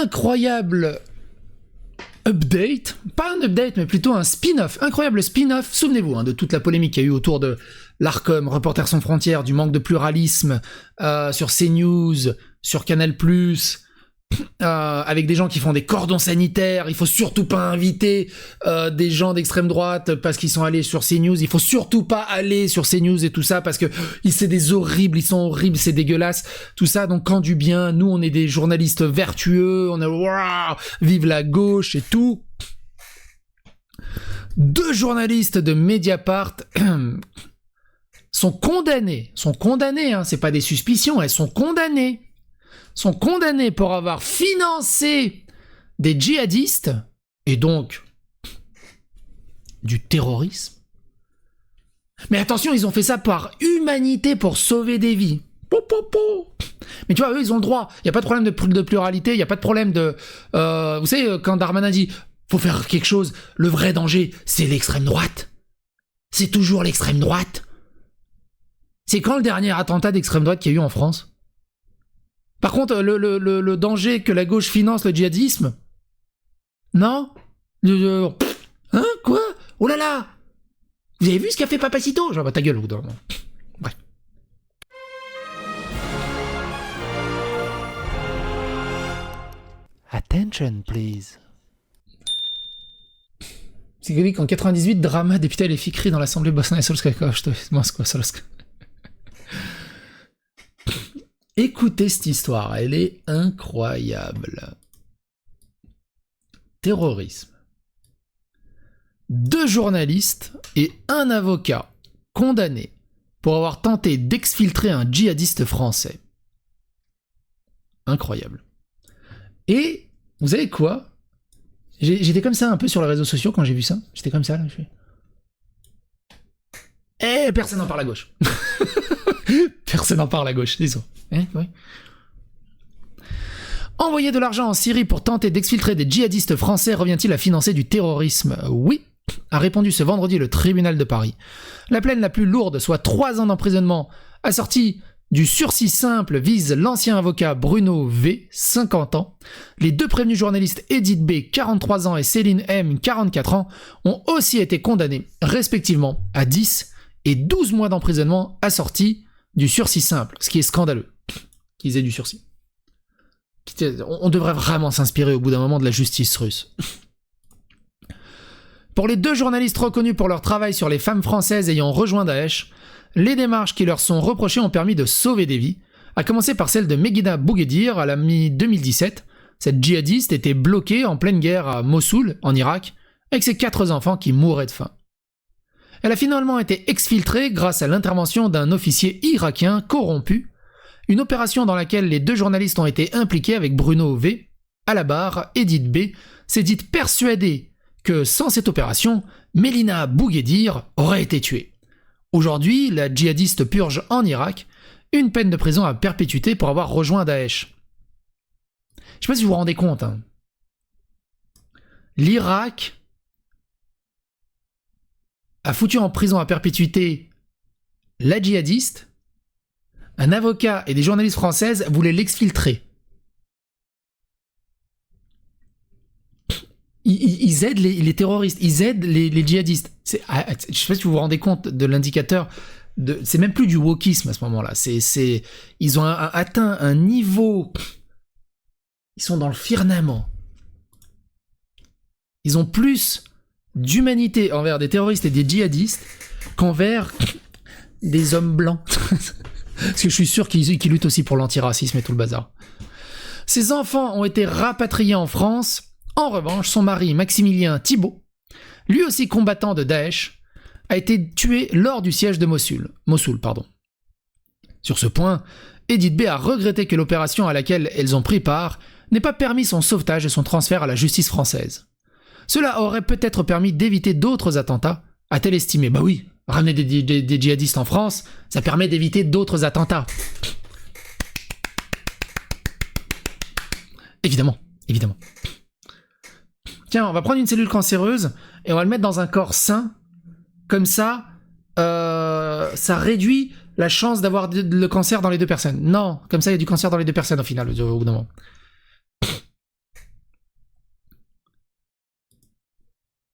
incroyable update, pas un update mais plutôt un spin-off, incroyable spin-off, souvenez-vous de toute la polémique qu'il y a eu autour de l'Arcom, Reporters sans frontières, du manque de pluralisme sur CNews, sur Canal+, avec des gens qui font des cordons sanitaires, il faut surtout pas inviter des gens d'extrême droite parce qu'ils sont allés sur CNews, il faut surtout pas aller sur CNews et tout ça parce que c'est des horribles, ils sont horribles, c'est dégueulasse, tout ça, donc quand du bien, nous on est des journalistes vertueux, on a waouh, vive la gauche et tout. 2 journalistes de Mediapart sont condamnés, c'est pas des suspicions, elles sont condamnées pour avoir financé des djihadistes et donc du terrorisme. Mais attention, ils ont fait ça par humanité pour sauver des vies. Mais tu vois, eux, ils ont le droit. Il n'y a pas de problème de pluralité, il n'y a pas de problème de... vous savez, quand Darmanin dit « faut faire quelque chose », le vrai danger, c'est l'extrême droite. C'est toujours l'extrême droite. C'est quand le dernier attentat d'extrême droite qu'il y a eu en France ? Par contre, le danger que la gauche finance le djihadisme, non ? Hein ? Quoi ? Oh là là ! Vous avez vu ce qu'a fait Papacito ? Genre, bah ta gueule, au bout d'un moment. Bref. Attention, please. C'est que oui, qu'en 98, drama, député les filles crient dans l'Assemblée bosniaque. Écoutez cette histoire, elle est incroyable. Terrorisme. 2 journalistes et un avocat condamnés pour avoir tenté d'exfiltrer un djihadiste français. Incroyable. Et, vous savez quoi ? J'étais comme ça un peu sur les réseaux sociaux quand j'ai vu ça. J'étais comme ça, là. Personne n'en parle à gauche. Personne n'en parle à gauche, disons. Oui. Envoyer de l'argent en Syrie pour tenter d'exfiltrer des djihadistes français revient-il à financer du terrorisme ? Oui, a répondu ce vendredi le tribunal de Paris. La peine la plus lourde, soit 3 ans d'emprisonnement, assortie du sursis simple, vise l'ancien avocat Bruno V, 50 ans. Les 2 prévenus journalistes Edith B, 43 ans, et Céline M, 44 ans, ont aussi été condamnés, respectivement, à 10 et 12 mois d'emprisonnement assortis du sursis simple, ce qui est scandaleux qu'ils aient du sursis. On devrait vraiment s'inspirer au bout d'un moment de la justice russe. Pour les 2 journalistes reconnus pour leur travail sur les femmes françaises ayant rejoint Daesh, les démarches qui leur sont reprochées ont permis de sauver des vies, à commencer par celle de Megina Bouguedir à la mi-2017. Cette djihadiste était bloquée en pleine guerre à Mossoul, en Irak, avec ses 4 enfants qui mouraient de faim. Elle a finalement été exfiltrée grâce à l'intervention d'un officier irakien corrompu, une opération dans laquelle les 2 journalistes ont été impliqués avec Bruno V. À la barre, Edith B. s'est dite persuadée que sans cette opération, Mélina Bouguedir aurait été tuée. Aujourd'hui, la djihadiste purge en Irak une peine de prison à perpétuité pour avoir rejoint Daesh. Je sais pas si vous vous rendez compte. L'Irak a foutu en prison à perpétuité la djihadiste, un avocat et des journalistes françaises voulaient l'exfiltrer. Ils aident les terroristes, ils aident les djihadistes. Je sais pas si vous vous rendez compte de l'indicateur. C'est même plus du wokisme à ce moment-là. Ils ont atteint un niveau... Ils sont dans le firmament. Ils ont plus d'humanité envers des terroristes et des djihadistes qu'envers des hommes blancs. Parce que je suis sûr qu'ils luttent aussi pour l'antiracisme et tout le bazar. Ces enfants ont été rapatriés en France. En revanche, son mari, Maximilien Thibault, lui aussi combattant de Daesh, a été tué lors du siège de Mossoul. Sur ce point, Edith B. a regretté que l'opération à laquelle elles ont pris part n'ait pas permis son sauvetage et son transfert à la justice française. Cela aurait peut-être permis d'éviter d'autres attentats, a-t-elle estimé. Bah oui, ramener des djihadistes en France, ça permet d'éviter d'autres attentats. Évidemment. Tiens, on va prendre une cellule cancéreuse et on va le mettre dans un corps sain. Comme ça, ça réduit la chance d'avoir le cancer dans les 2 personnes. Non, comme ça, il y a du cancer dans les 2 personnes au final, au bout d'un moment.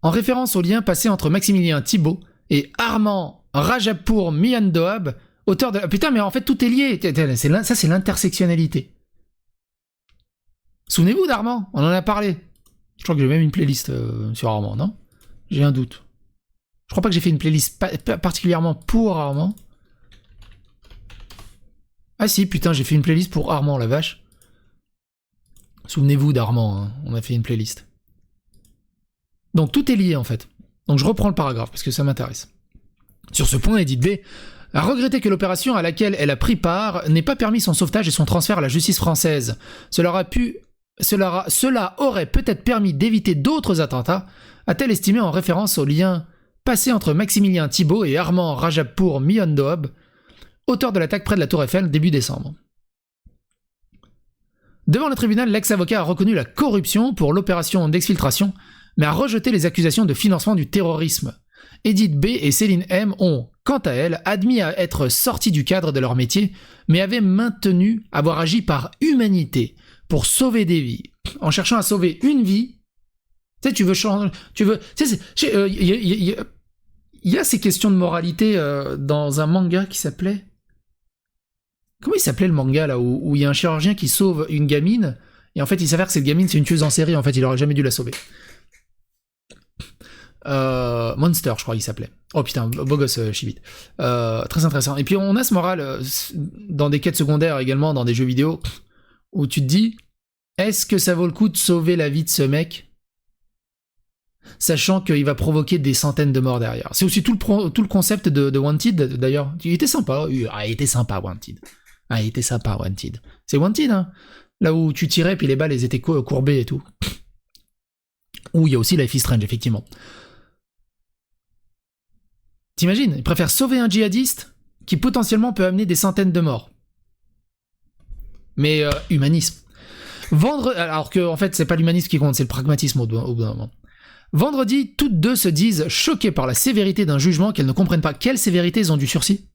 en référence au lien passé entre Maximilien Thibault et Armand Rajapour Miandoab, auteur de... Putain, mais en fait, tout est lié. Ça, c'est l'intersectionnalité. Souvenez-vous d'Armand, on en a parlé. Je crois que j'ai même une playlist sur Armand, non? J'ai un doute. Je crois pas que j'ai fait une playlist particulièrement pour Armand. Ah si, putain, j'ai fait une playlist pour Armand, la vache. Souvenez-vous d'Armand, hein, on a fait une playlist. Donc tout est lié en fait. Donc je reprends le paragraphe parce que ça m'intéresse. Sur ce point, Edith B a regretté que l'opération à laquelle elle a pris part n'ait pas permis son sauvetage et son transfert à la justice française. Cela aurait peut-être permis d'éviter d'autres attentats, a-t-elle estimé en référence au lien passé entre Maximilien Thibault et Armand Rajapour Miandoab, auteur de l'attaque près de la Tour Eiffel début décembre. Devant le tribunal, l'ex-avocat a reconnu la corruption pour l'opération d'exfiltration, mais a rejeté les accusations de financement du terrorisme. Edith B et Céline M ont, quant à elles, admis à être sorties du cadre de leur métier, mais avaient maintenu avoir agi par humanité pour sauver des vies. En cherchant à sauver une vie, tu sais, tu veux changer... Il y a ces questions de moralité dans un manga qui s'appelait... Comment il s'appelait le manga là où il y a un chirurgien qui sauve une gamine et en fait il s'avère que cette gamine c'est une tueuse en série, en fait il aurait jamais dû la sauver. Monster je crois qu'il s'appelait. Oh putain, beau gosse Chibit. Très intéressant. Et puis on a ce moral dans des quêtes secondaires également, dans des jeux vidéo, où tu te dis, est-ce que ça vaut le coup de sauver la vie de ce mec sachant qu'il va provoquer des centaines de morts derrière. C'est aussi tout le concept de Wanted d'ailleurs. Il était sympa, Wanted. Ah, il était sympa, Wanted. C'est Wanted, hein. Là où tu tirais, puis les balles, elles étaient courbées et tout. Ou il y a aussi Life is Strange, effectivement. T'imagines, ils préfèrent sauver un djihadiste qui potentiellement peut amener des centaines de morts. Mais humanisme. Alors que, en fait, c'est pas l'humanisme qui compte, c'est le pragmatisme au bout d'un moment. Vendredi, toutes deux se disent choquées par la sévérité d'un jugement qu'elles ne comprennent pas. Quelle sévérité ils ont du sursis ?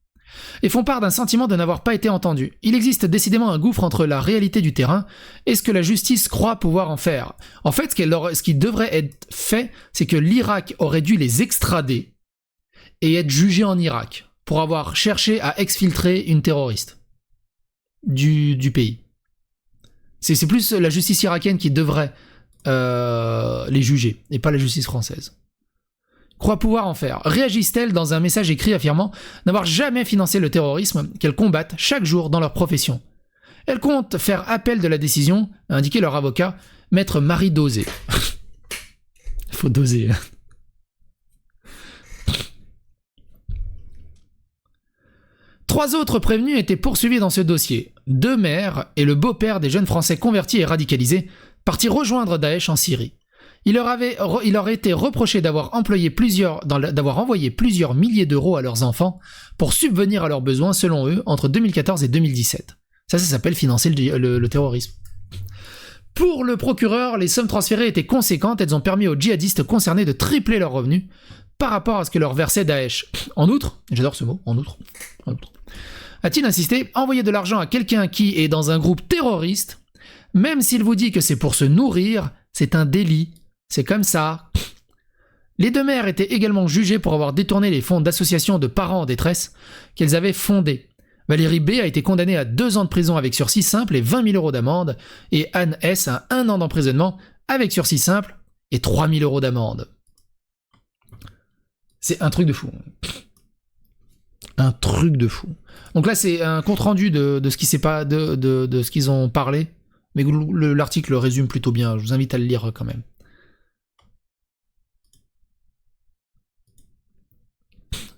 Et font part d'un sentiment de n'avoir pas été entendus. Il existe décidément un gouffre entre la réalité du terrain et ce que la justice croit pouvoir en faire. En fait, ce qui devrait être fait, c'est que l'Irak aurait dû les extrader et être jugés en Irak pour avoir cherché à exfiltrer une terroriste du pays. C'est plus la justice irakienne qui devrait les juger, et pas la justice française. Croit pouvoir en faire. Réagissent-elles dans un message écrit affirmant n'avoir jamais financé le terrorisme qu'elles combattent chaque jour dans leur profession. Elles comptent faire appel de la décision, a indiqué leur avocat, maître Marie Dosé. Faut doser. Trois autres prévenus étaient poursuivis dans ce dossier. 2 mères et le beau-père des jeunes Français convertis et radicalisés, partis rejoindre Daesh en Syrie. Il leur été reproché d'avoir envoyé plusieurs milliers d'euros à leurs enfants pour subvenir à leurs besoins, selon eux, entre 2014 et 2017. Ça s'appelle financer le terrorisme. Pour le procureur, les sommes transférées étaient conséquentes, elles ont permis aux djihadistes concernés de tripler leurs revenus par rapport à ce que leur versait Daesh. En outre, j'adore ce mot, en outre, a-t-il insisté, envoyer de l'argent à quelqu'un qui est dans un groupe terroriste, même s'il vous dit que c'est pour se nourrir, c'est un délit. C'est comme ça. Les 2 mères étaient également jugées pour avoir détourné les fonds d'associations de parents en détresse qu'elles avaient fondées. Valérie B a été condamnée à 2 ans de prison avec sursis simple et 20 000 euros d'amende, et Anne S à 1 an d'emprisonnement avec sursis simple et 3 000 euros d'amende. C'est un truc de fou. Un truc de fou. Donc là, c'est un compte-rendu de ce qui s'est pas de ce qu'ils ont parlé, mais l'article résume plutôt bien. Je vous invite à le lire quand même.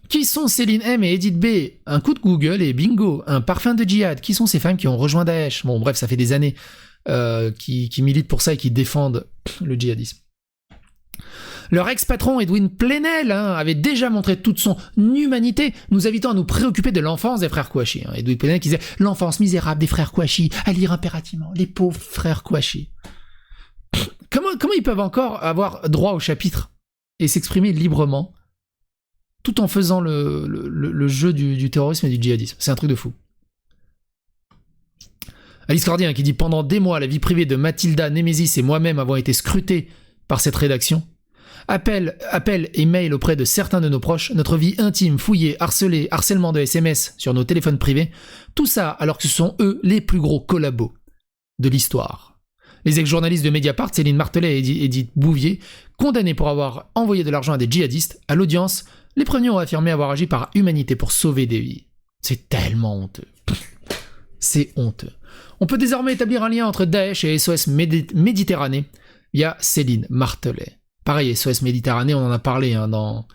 Qui sont Céline M et Edith B? Un coup de Google et bingo, un parfum de djihad. Qui sont ces femmes qui ont rejoint Daesh? Bon, bref, ça fait des années qui militent pour ça et qui défendent le djihadisme. Leur ex-patron Edwin Plenel avait déjà montré toute son humanité, nous invitant à nous préoccuper de l'enfance des frères Kouachi. Edwin Plenel qui disait « L'enfance misérable des frères Kouachi, à lire impérativement, les pauvres frères Kouachi. » Comment ils peuvent encore avoir droit au chapitre et s'exprimer librement tout en faisant le jeu du terrorisme et du djihadisme? C'est un truc de fou. Alice Cordien qui dit « Pendant des mois, la vie privée de Mathilda, Némésis et moi-même avons été scrutés par cette rédaction. Appels et mails auprès de certains de nos proches, notre vie intime, fouillée, harcelée, harcèlement de SMS sur nos téléphones privés, tout ça alors que ce sont eux les plus gros collabos de l'histoire. Les ex-journalistes de Mediapart, Céline Martelet et Edith Bouvier, condamnés pour avoir envoyé de l'argent à des djihadistes, à l'audience, les premiers ont affirmé avoir agi par humanité pour sauver des vies. C'est tellement honteux. C'est honteux. On peut désormais établir un lien entre Daesh et SOS Méditerranée via Céline Martelet. Pareil, SOS Méditerranée, on en a parlé hein, dans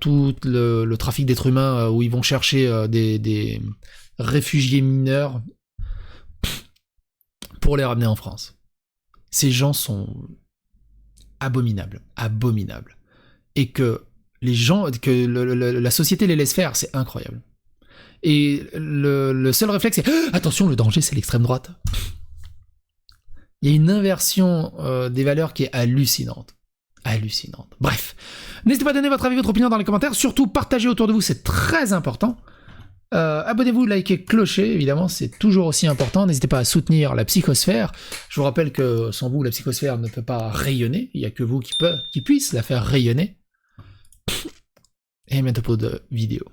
tout le trafic d'êtres humains où ils vont chercher des réfugiés mineurs pour les ramener en France. Ces gens sont abominables. Et que les gens, que la société les laisse faire, c'est incroyable. Et le seul réflexe, c'est attention, le danger, c'est l'extrême droite. Il y a une inversion des valeurs qui est hallucinante. Bref, n'hésitez pas à donner votre avis, votre opinion dans les commentaires. Surtout, partagez autour de vous, c'est très important. Abonnez-vous, likez, clochez, évidemment, c'est toujours aussi important. N'hésitez pas à soutenir la psychosphère. Je vous rappelle que sans vous, la psychosphère ne peut pas rayonner. Il n'y a que vous qui puisse la faire rayonner. Et à bientôt pour de vidéos.